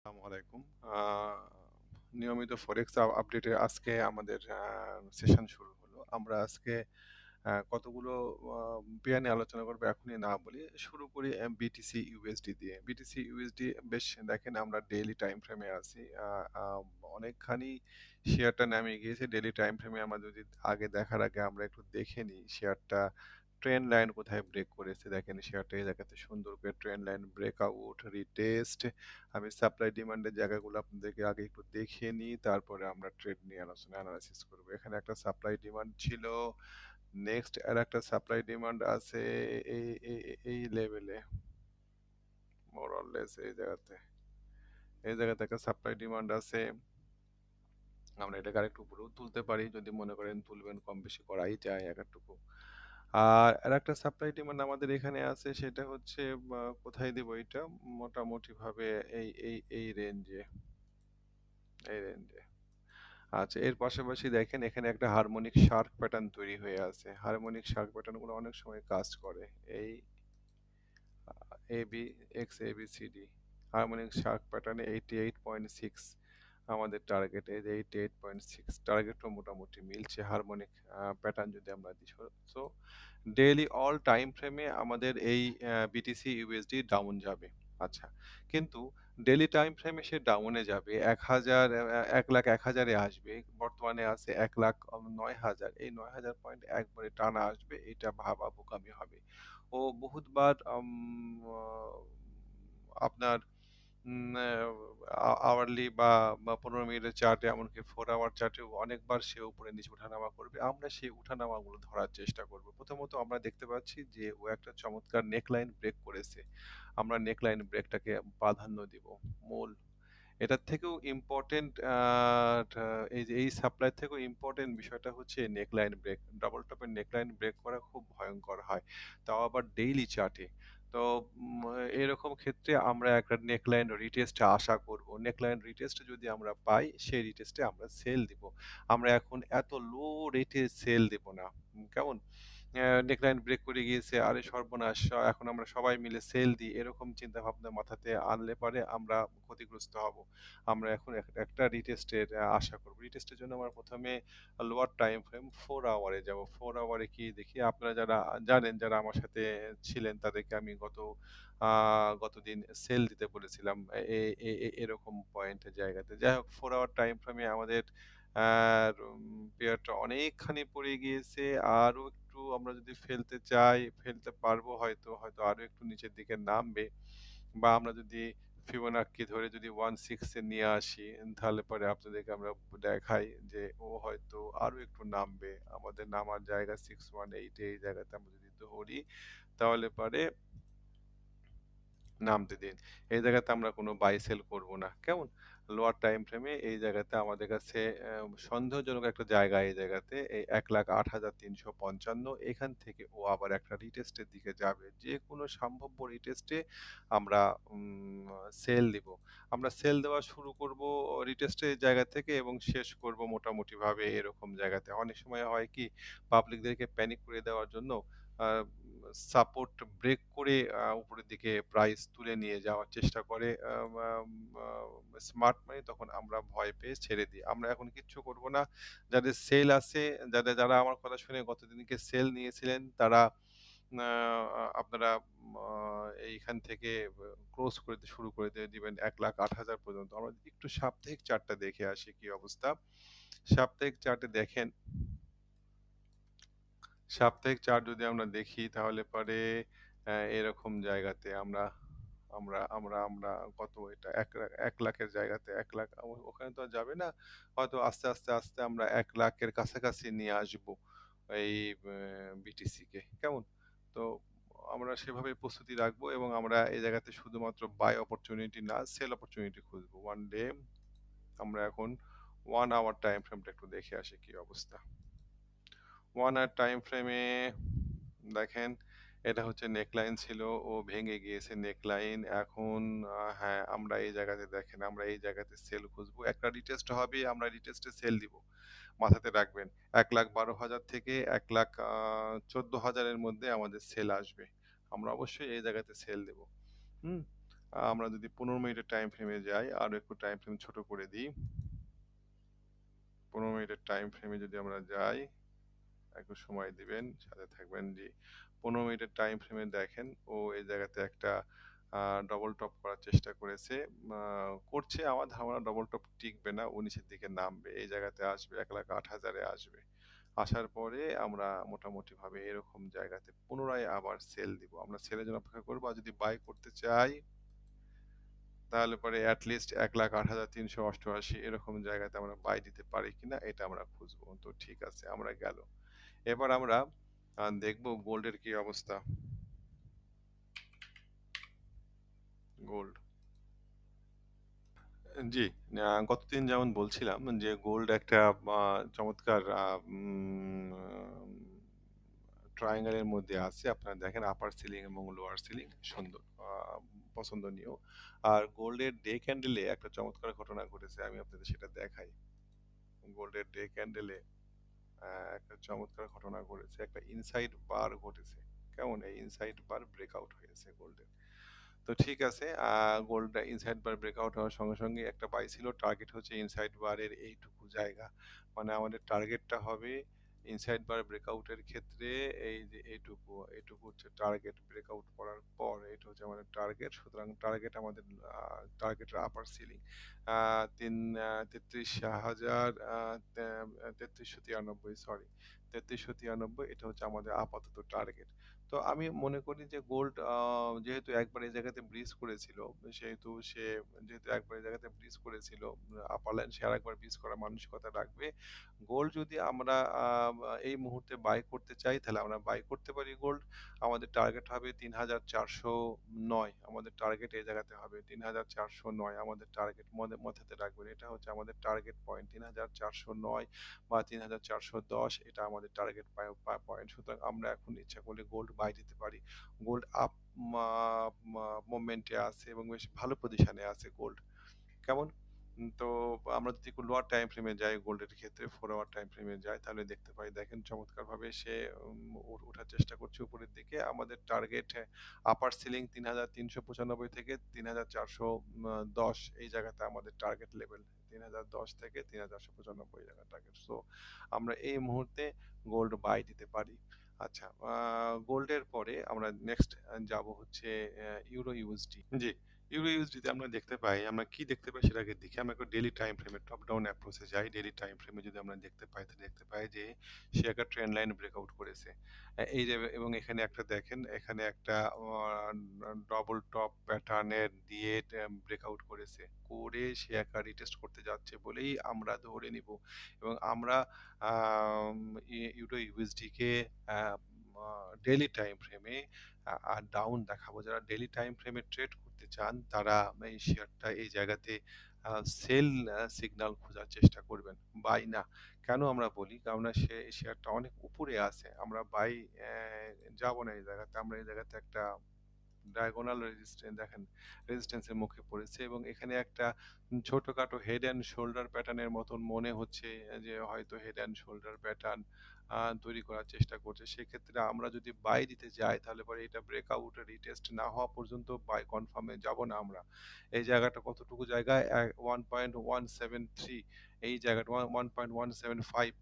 আসসালামু আলাইকুম। নিয়মিত ফরেক্স আপডেটে আজকে আমাদের সেশন শুরু হলো। আমরা আজকে কতগুলো আ পেয়ার নিয়ে আলোচনা করব এখনই না বলি। শুরু করি BTC USD দিয়ে। BTC USD বেশ দেখেন আমরা ডেইলি টাইম ফ্রেমে আছি। আ অনেকখানি শেয়ারটা নামিয়ে গিয়েছে। ডেইলি টাইম ফ্রেমে আমরা যদি দেখার আগে আমরা একটু দেখে নিই শেয়ারটা ট্রেন্ড লাইন কোথায় ব্রেক করেছে। দেখেন শেয়ারটা এই জায়গাতে সুন্দর করে ট্রেন্ড লাইন ব্রেকআউট, রিটেস্ট। আমি সাপ্লাই ডিমান্ডের জায়গাগুলো আপনাদেরকে আগে একটু দেখিয়ে নিই, তারপরে আমরা ট্রেড নিয়ে অ্যানালাইসিস করব। এখানে একটা সাপ্লাই ডিমান্ড ছিল, নেক্সট আর একটা সাপ্লাই ডিমান্ড আছে এই লেভেলে, মোর অর লেস এই জায়গাতে একটা সাপ্লাই ডিমান্ড আছে। আমরা এটাকে আরেকটু উপরেও তুলতে পারি, যদি মনে করেন তুলবেন, কম বেশি করাই যায় এক একটুকু। আর আরেকটা সাপ্লাই ডিমান্ড আমাদের এখানে আছে, সেটা হচ্ছে কোথায় দিব এটা, মোটামুটি ভাবে এই রেঞ্জে। আচ্ছা, এর পাশাপাশি দেখেন এখানে একটা হারমোনিক শার্ক প্যাটার্ন তৈরি হয়ে আছে। হারমোনিক শার্ক প্যাটার্ন গুলো অনেক সময় কাজ করে। এই A B X A B C D harmonic shark প্যাটার্নে 88.6 আমাদের টার্গেট। এই যে 88.6 টার্গেটও মোটামুটি মিলছে হারমোনিক প্যাটার্ন যদি আমরা দিই। সো ডেইলি অল টাইম ফ্রেমে আমাদের এই বিটিসি ইউএসডি ডাউন যাবে। আচ্ছা, কিন্তু ডেইলি টাইম ফ্রেমে সে ডাউনে যাবে ১,০০০ ১,০০,০০০ আসবে। বর্তমানে আছে ১,০৯,০০০। এই ৯,০০০ পয়েন্ট একবারে টানা আসবে, এটা ভাবা বোকামি হবে। ও বহুতবার আপনার আওয়ারলি বা ১৫ মিনিটের চার্টে, এমনকি 4 আওয়ার চার্টেও অনেকবার সে উপরে নিচে উঠানামা করবে। আমরা সেই উঠানামাগুলো ধরার চেষ্টা করব। প্রথমত আমরা দেখতে পাচ্ছি যে ও একটা চমৎকার নেকলাইন ব্রেক করেছে। আমরা নেকলাইন ব্রেকটাকে প্রাধান্য দিব। মূল এটার থেকেও ইম্পোর্টেন্ট এই সাপ্লাই থেকেও ইম্পোর্টেন্ট বিষয়টা হচ্ছে নেকলাইন ব্রেক। ডাবল টপের নেকলাইন ব্রেক করা খুব ভয়ঙ্কর হয়, তাও আবার ডেইলি চার্টে। তো উম, এরকম ক্ষেত্রে আমরা একটা নেকলাইন রিটেস্ট আশা করব। নেকলাইন রিটেস্ট যদি আমরা পাই, সেই রিটেস্টে আমরা সেল দিব। আমরা এখন এত লো রেটে সেল দিব না। কেমন, নেকলাইন ব্রেক করে গিয়েছে, আরে সর্বনাশ, এখন আমরা সবাই মিলে সেল দিই, এরকম চিন্তা ভাবনা মাথাতে আনলে পারে আমরা ক্ষতিগ্রস্ত হব। আমরা এখন একটা রিটেস্টের আশা করব। রিটেস্টের জন্য আমরা প্রথমে লোয়ার টাইম ফ্রেম 4 আওয়ারে যাব। 4 আওয়ারে কি দেখি, আপনারা যারা জানেন, যারা আমার সাথে ছিলেন, তাদেরকে আমি গতদিন সেল দিতে বলেছিলাম এরকম পয়েন্টের জায়গাতে। যাই হোক, 4 আওয়ার টাইম ফ্রেমে আমাদের পেয়ারটা অনেকখানি পড়ে গিয়েছে। আরো একটু আমরা যদি ফেলতে চাই, ফেলতে পারবো হয়তো, হয়তো আরো একটু নিচের দিকে নামবে। বা আমরা যদি ফিবোনাক্কি ধরে যদি 1/6 এ নিয়ে আসি, তাহলে পরে আপনাদেরকে আমরা দেখাই যে ও হয়তো আরো একটু নামবে। আমাদের নামার জায়গা 618, এই জায়গাতে আমরা যদি ধরি, তাহলে পরে নামতে দিন। এই জায়গাতে আমরা কোনো বাই সেল করব না। কেমন? লোয়ার টাইম ফ্রেমে এই জায়গাতে আমাদের কাছে সন্দেহজনক একটা জায়গা, এই জায়গাতে এই ১,০৮,৩৫৫, এখান থেকে ও আবার একটা রিটেস্টের দিকে যাবে। যেকোনো সম্ভাব্য রিটেস্টে আমরা সেল দিব। আমরা সেল দেওয়া শুরু করব রিটেস্টের জায়গা থেকে এবং শেষ করব মোটামুটিভাবে এরকম জায়গাতে। অনেক সময় হয় কি, পাবলিকদেরকে প্যানিক করে দেওয়ার জন্য আ সাপোর্ট ব্রেক করে উপরের দিকে প্রাইস তুলে নিয়ে যাওয়ার চেষ্টা করে স্মার্ট মানি, তখন আমরা ভয় পেয়ে ছেড়ে দিই। আমরা এখন কিচ্ছু করব না। যাদের সেল আছে, যারা আমার কথা শুনে গতদিনকে সেল নিয়েছিলেন, তারা আপনারা এইখান থেকে ক্লোজ করে শুরু করে দিবেন ১,০৮,০০০ পর্যন্ত। আমরা একটু সাপ্তাহিক চার্টটা দেখে আসি কি অবস্থা। সাপ্তাহিক চার্টে দেখেন, সাপ্তাহিক চার্ট যদি আমরা দেখি, তাহলে পরে এরকম জায়গাতে আমরা আমরা আমরা আমরা কত এটা ১,০০,০০০ জায়গাতে ১,০০,০০০ ওখানে তো আর যাবে না। হয়তো আস্তে আমরা ১,০০,০০০ এর কাছাকাছি নিয়ে আসবো এই বিটিসি কে। কেমন? তো আমরা সেভাবে প্রস্তুতি রাখবো এবং আমরা এই জায়গাতে শুধুমাত্র বাই অপরচুনিটি না, সেল অপরচুনিটি খুঁজবো। ওয়ান ডে আমরা এখন 1 আওয়ার টাইম ফ্রেমটা একটু দেখে আসি কি অবস্থা। 1 আওয়ার টাইম ফ্রেমে দেখেন, এটা হচ্ছে নেকলাইন ছিল, ও ভেঙে গিয়েছে নেকলাইন। এখন হ্যাঁ, আমরা এই জায়গাতে দেখেন, আমরা এই জায়গাতে সেল খুঁজবো। একটা রিটেস্ট হবে, আমরা রিটেস্টে সেল দিব। মাথাতে রাখবেন, ১,১২,০০০ থেকে ১,১৪,০০০ এর মধ্যে আমাদের সেল আসবে। আমরা অবশ্যই এই জায়গাতে সেল দেব। হুম? আমরা যদি ১৫ মিনিটের টাইম ফ্রেমে যাই, আরো একটু টাইম ফ্রেম ছোট করে দিই। ১৫ মিনিটের টাইম ফ্রেমে যদি আমরা যাই, একটু সময় দিবেন, সাথে থাকবেন। জি। ১৫ মিনিটের টাইম ফ্রেমে দেখেন ও এই জায়গাতে একটা ডবল টপ করার চেষ্টা করেছে। আ করছে, আমার ধারণা ডবল টপ টিকবে না। ও নিচের দিকে নামবে। এই জায়গাতে আসবে ১,০৮,০০০ এ আসবে। আসার পরে আমরা মোটামুটিভাবে এরকম জায়গাতে পুনরায় আবার সেল দিব। আমরা সেলের জন্য অপেক্ষা করব। আর যদি বাই করতে চাই তাহলে পরে এট লিস্ট ১,০৮,৩৮৮ এরকম জায়গাতে আমরা বাই দিতে পারি কিনা এটা আমরা খুঁজবো। তো ঠিক আছে, আমরা গেল। এবার আমরা দেখব গোল্ডের কি অবস্থা। গোল্ড। জি, গতদিন যেমন বলছিলাম যে গোল্ড একটা চমৎকার ট্রায়াঙ্গল এর মধ্যে আছে। আপনারা দেখেন আপার সিলিং এবং লোয়ার সিলিং সুন্দর, পছন্দনীয়। আর গোল্ডের ডে ক্যান্ডেলে একটা চমৎকার ঘটনা ঘটেছে। আমি আপনাদের সেটা দেখাই। গোল্ডের ডে ক্যান্ডেলে একটা চমৎকার ঘটনা ঘটেছে। একটা ইনসাইড বার ঘটেছে। কেমন? এই ইনসাইড বার ব্রেকআউট হয়েছে গোল্ডের। তো ঠিক আছে। গোল্ড ইনসাইড বার ব্রেকআউট হওয়ার সঙ্গে, সঙ্গে একটা বাই ছিল। টার্গেট হচ্ছে ইনসাইড বারের এইটুকু জায়গা। মানে আমাদের টার্গেটটা হবে ইনসাইড বার ব্রেকআউটের ক্ষেত্রে এই যে এইটুকু হচ্ছে টার্গেট। ব্রেকআউট করার পর এটা হচ্ছে আমাদের টার্গেট। সুতরাং টার্গেট আমাদের টার্গেটের আপার সিলিং আ ৩৩,০০০ তে ৩৩৯৩ সরি। ৩৩৯৩ এটা হচ্ছে আমাদের আপাতত টার্গেট। তো আমি মনে করি যে গোল্ড যেহেতু একবার এই জায়গাতে ব্রিজ করেছিল, সেহেতু সে যেহেতু একবার এই জায়গাতে ব্রিজ করেছিল, আপার লাইন সে আরেকবার ব্রিজ করার মানসিকতা রাখবে। গোল্ড যদি আমরা এই মুহূর্তে বাই করতে চাই তাহলে আমরা বাই করতে পারি গোল্ড। আমাদের টার্গেট হবে ৩,৪০৯। আমাদের টার্গেট এই জায়গাতে হবে ৩,৪০৯। আমাদের টার্গেট মাথাতে রাখবেন। এটা হচ্ছে আমাদের টার্গেট পয়েন্ট ৩,৪০৯ বা ৩,৪১০, এটা আমাদের টার্গেট পয়েন্ট। সুতরাং আমরা এখন ইচ্ছা করলে গোল্ড বাই দিতে পারি। গোল্ড আপ মোমেন্টে আছে এবং বেশ ভালো পজিশনে আছে গোল্ড। কেমন? তো আমরা যদি একটু লোয়ার টাইম ফ্রেমে যাই গোল্ডের ক্ষেত্রে 4 আওয়ার টাইম ফ্রেমে যাই তাহলে দেখতে পাই, দেখেন চমৎকারভাবে সে ওঠার চেষ্টা করছে উপরের দিকে। আমাদের টার্গেট আপার সিলিং ৩,৩৯৫ থেকে ৩,৪১০ এই জায়গাতে আমাদের টার্গেট লেভেল। ৩,০১০ থেকে ৩,৪৯৫ জায়গা টার্গেট। সো আমরা এই মুহূর্তে গোল্ড বাই দিতে পারি। আচ্ছা, গোল্ডের পরে আমরা নেক্সট যাব হচ্ছে ইউরো ইউএসডি। জি। ইউরো ইউএসডি তে আমরা দেখতে পাই, আমরা কি দেখতে পাই সেটা আগে দেখি। আমরা একটু ডেইলি টাইম ফ্রেমে টপ ডাউন অ্যাপ্রোচ এ যাই। ডেইলি টাইম ফ্রেমে যদি আমরা দেখতে পাই তাহলে দেখতে পাই যে সে একটা ট্রেন্ড লাইন ব্রেকআউট করেছে। এই যে এবং এখানে একটা দেখেন, এখানে একটা ডবল টপ প্যাটার্নের দিয়ে ব্রেকআউট করেছে। করে সে একটা রিটেস্ট করতে যাচ্ছে বলেই আমরা ধরে নিব। এবং আমরা আম ইউরো ইউএসডি কে আ আ ডেইলি টাইম ফ্রেমে ডাউন দেখাবো। যারা ডেইলি টাইম ফ্রেমে ট্রেড করতে চান তারা এই শেয়ারটা এই জায়গাতে সেল সিগন্যাল খোঁজার চেষ্টা করবেন, বাই না। কেন আমরা বলি? কেননা এই শেয়ারটা অনেক উপরে আছে। আমরা বাই যাব না এই জায়গাতে। আমরা এই জায়গাতে একটা ডায়াগোনাল দেখেন রেজিস্ট্যান্স এর মুখে পড়েছে এবং এখানে একটা ছোটখাটো হেড অ্যান্ড শোল্ডার প্যাটার্নের মতন মনে হচ্ছে যে হয়তো হেড অ্যান্ড শোল্ডার প্যাটার্ন তৈরি করার চেষ্টা করছে। সেক্ষেত্রে আমরা যদি বাই দিতে যাই তাহলে পরে এটা ব্রেকআউট রিটেস্ট না হওয়া পর্যন্ত বাই কনফার্মে যাব না আমরা। এই জায়গাটা কতটুকু জায়গায় 1.173, এই জায়গাটা 1.175,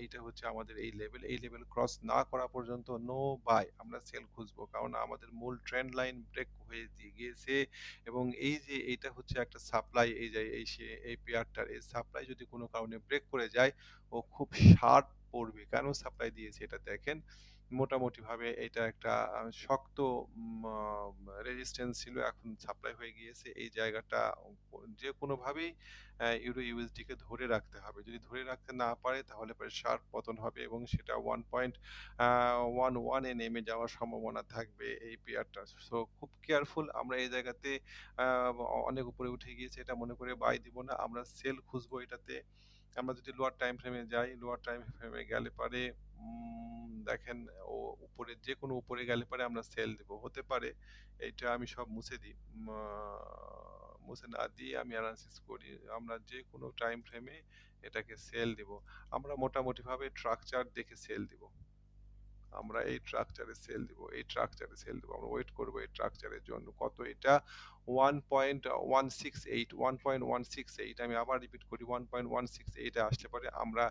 এইটা হচ্ছে আমাদের এই লেভেল। এই লেভেল ক্রস না করা পর্যন্ত নো বাই, আমরা সেল খুঁজবো। কারণ আমাদের মূল ট্রেন্ড লাইন ব্রেক হয়ে গিয়েছে এবং এই যে এইটা হচ্ছে একটা সাপ্লাই, এই যে এই পেয়ারটার এই সাপ্লাই যদি কোনো কারণে ব্রেক করে যায় ও খুব শার্প পড়বে। কেন সাপ্লাই দিয়েছে এটা দেখেন। মোটামুটিভাবে এটা একটা শক্ত রেজিস্ট্যান্স ছিল, এখন সাপ্লাই হয়ে গিয়েছে। এই জায়গাটা যেকোনোভাবেই ইউরো ইউএসডি কে ধরে রাখতে হবে। যদি ধরে রাখতে না পারে তাহলে পরে শার্প পতন হবে এবং সেটা 1.11 এ নেমে যাওয়ার সম্ভাবনা থাকবে এই পেয়ারটার। সো খুব কেয়ারফুল। আমরা এই জায়গাতে আ অনেক উপরে উঠে গিয়েছে এটা মনে করে বাই দিব না। আমরা সেল খুঁজবো এটাতে। আমরা যদি লোয়ার টাইম ফ্রেমে যাই, লোয়ার টাইম ফ্রেমে গেলে পারে দেখেন ও উপরে যেকোনো উপরে গেলে পারে আমরা সেল দিব। হতে পারে এইটা আমি সব মুছে দিই। মুছে না দিয়ে আমি এনালাইসিস করি। আমরা যেকোনো টাইম ফ্রেমে এটাকে সেল দিব। আমরা মোটামুটিভাবে স্ট্রাকচার দেখে সেল দিব। আমরা এই স্ট্রাকচারে সেল দিব, এই স্ট্রাকচারে সেল দিব। আমরা ওয়েট করব এই স্ট্রাকচারের জন্য। কত এটা? 1.168, 1.168, আমি আবার রিপিট করি, 1.168 এ আসলে পরে আমরা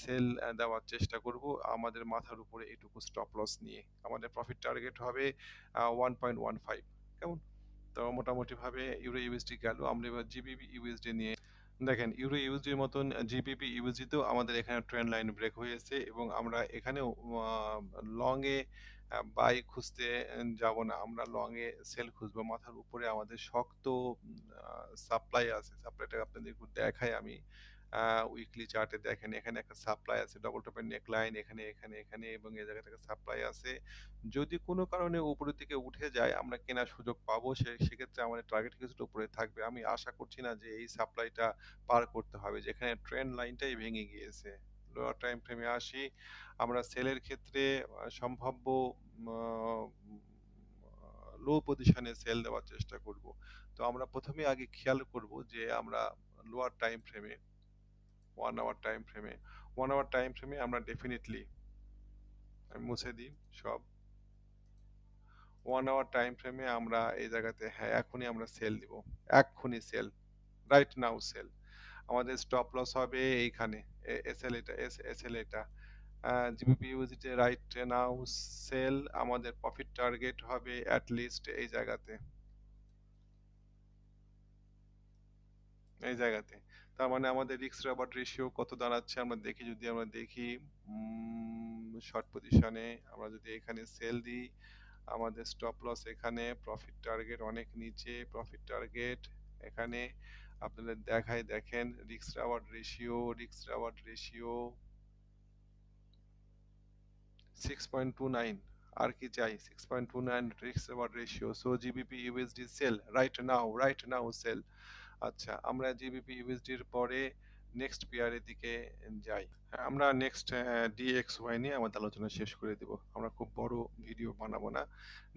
সেল দেওয়ার চেষ্টা করব আমাদের মাথার উপরে এইটুকু স্টপ লস নিয়ে। আমাদের প্রফিট টার্গেট হবে 1.15। কেমন? তো মোটামুটি ভাবে ইউরো ইউএসডি গেল। আমরা এবার জিবিপি ইউএসডি নিয়ে দেখেন, ইউরো ইউএসডির মতন জিবিপি ইউএসডি তেও আমাদের এখানে ট্রেন্ড লাইন ব্রেক হয়েছে এবং আমরা এখানেও লং এ বাই খুঁজতে যাব না, আমরা লং এ সেল খুঁজবো। মাথার উপরে আমাদের শক্ত সাপ্লাই আছে, সাপ্লাইটা আপনাদের একটু দেখাই আমি। উইকলি চার্টে দেখেন, এখানে একটা সাপ্লাই আছে, ডবল টপের নেক লাইন এখানে এখানে এখানে এবং এই জায়গা থেকে সাপ্লাই আছে। যদি কোনো কারণে উপরের দিকে উঠে যায় আমরা কেনার সুযোগ পাবো, সেক্ষেত্রে আমাদের টার্গেট কিছুটা উপরে থাকবে। আমি আশা করছি না যে এই সাপ্লাইটা পার করতে হবে, যেখানে ট্রেন্ড লাইনটাই ভেঙে গিয়েছে। লোয়ার টাইম ফ্রেমে আসি, আমরা সেলের ক্ষেত্রে সম্ভাব্য লো পজিশনে সেল দেওয়ার চেষ্টা করব। তো আমরা প্রথমে আগে খেয়াল করব যে আমরা লোয়ার টাইম ফ্রেমে, 1 আওয়ার টাইম ফ্রেমে, 1 আওয়ার টাইম ফ্রেমে আমরা ডেফিনেটলি, আমি মুছে দিই সব। 1 আওয়ার টাইম ফ্রেমে আমরা এই জায়গাতে, হ্যাঁ এখনই আমরা সেল দিব, এক্ষুনি সেল, রাইট নাও সেল। আমাদের স্টপ লস হবে এইখানে, এসএল এটা, এসএল এটা, GBP USD right now sell. আমাদের প্রফিট টার্গেট হবে অ্যাট লিস্ট এই জায়গাতে, এই জায়গাতে। তার মানে আমাদের রিস্ক রেওয়ার্ড রেশিও কত দাঁড়াচ্ছে আমরা দেখি, যদি আমরা দেখি শর্ট পজিশনে আমরা যদি এখানে সেল দিই, আমাদের স্টপ লস এখানে, প্রফিট টার্গেট অনেক নিচে, প্রফিট টার্গেট এখানে। আপনাদের দেখায় দেখেন, risk reward ratio, risk reward ratio 6.29, আর কি চাই? 6.29 risk reward ratio. So GBP USD sell right now, right now sell. আচ্ছা, আমরা জিবিপি ইউএসডির পরে নেক্সট পেয়ারের দিকে যাই। হ্যাঁ, আমরা নেক্সট ডিএক্সওয়াই নিয়ে আমাদের আলোচনা শেষ করে দিব, আমরা খুব বড় ভিডিও বানাবো না।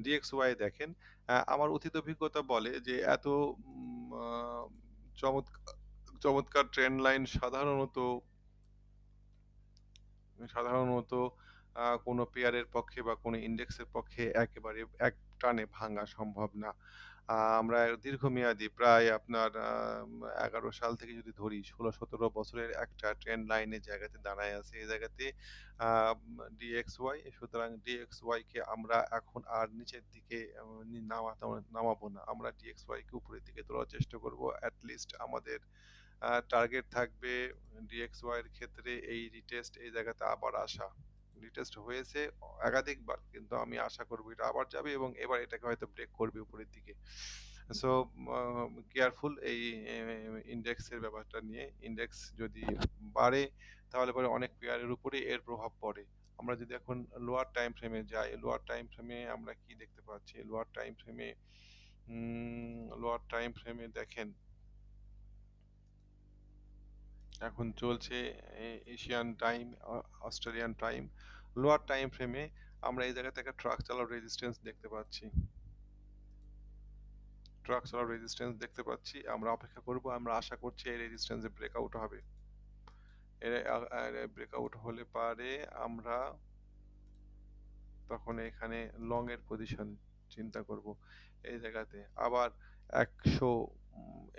ডিএক্সওয়াই দেখেন, আমার অতীত অভিজ্ঞতা বলে যে এত চমৎকার চমৎকার ট্রেন্ড লাইন সাধারণত, সাধারণত কোনো পেয়ারের পক্ষে বা কোনো ইন্ডেক্সের পক্ষে একেবারে এক টানে ভাঙা সম্ভব না। আমরা দীর্ঘমেয়াদী প্রায় আপনার ১১ সাল থেকে যদি ধরি, ১৬-১৭ বছরের একটা ট্রেন্ড লাইনের জায়গাতে দাঁড়ায় আছে। এই জায়গাতে ডিএক্সওয়াই, সুতরাং ডিএক্সওয়াই কে আমরা এখন আর নিচের দিকে নামাবো না। আমরা ডিএক্সওয়াই কে উপরের দিকে তোলার চেষ্টা করব। এট লিস্ট আমাদের টার্গেট থাকবে ডিএক্সওয়াই এর ক্ষেত্রে এই রিটেস্ট, এই জায়গাতে আবার আসা। রিটেস্ট হয়েছে একাধিকবার, কিন্তু আমি আশা করব এটা আবার যাবে এবং এবার এটাকে হয়তো ব্রেক করবে উপরের দিকে। সো কেয়ারফুল এই ইন্ডেক্সের ব্যাপারটা নিয়ে। ইন্ডেক্স যদি বাড়ে তাহলে পরে অনেক পেয়ারের উপরে এর প্রভাব পড়ে। আমরা যদি এখন লোয়ার টাইম ফ্রেমে যাই, লোয়ার টাইম ফ্রেমে আমরা কি দেখতে পাচ্ছি? লোয়ার টাইম ফ্রেমে, লোয়ার টাইম ফ্রেমে দেখেন, এখন চলছে Asian time, Australian time. Lower time ফ্রেমে আমরা এই জায়গা থেকে ট্রাক চালার রেজিস্ট্যান্স দেখতে পাচ্ছি, ট্রাক চালার রেজিস্ট্যান্স দেখতে পাচ্ছি। আমরা অপেক্ষা করব, আমরা আশা করছি এই রেজিস্ট্যান্সে ব্রেকআউট হবে। এর ব্রেকআউট হলে পারে আমরা তখন এখানে লং এর পজিশন চিন্তা করব। এই জায়গাতে আবার 100,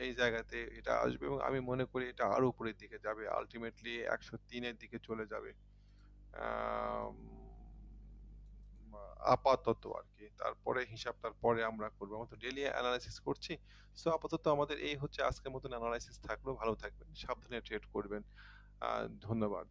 এই জায়গাতে এটা আসবে এবং আমি মনে করি এটা আরো উপরের দিকে যাবে, আলটিমেটলি 103 এর দিকে চলে যাবে আম, আপাতত আর কি। তারপরে হিসাব তারপরে আমরা করবো, আমরা তো ডেইলি অ্যানালাইসিস করছি। সো আপাতত আমাদের এই হচ্ছে আজকের মতন অ্যানালাইসিস থাকলো। ভালো থাকবেন, সাবধানে ট্রেড করবেন। ধন্যবাদ।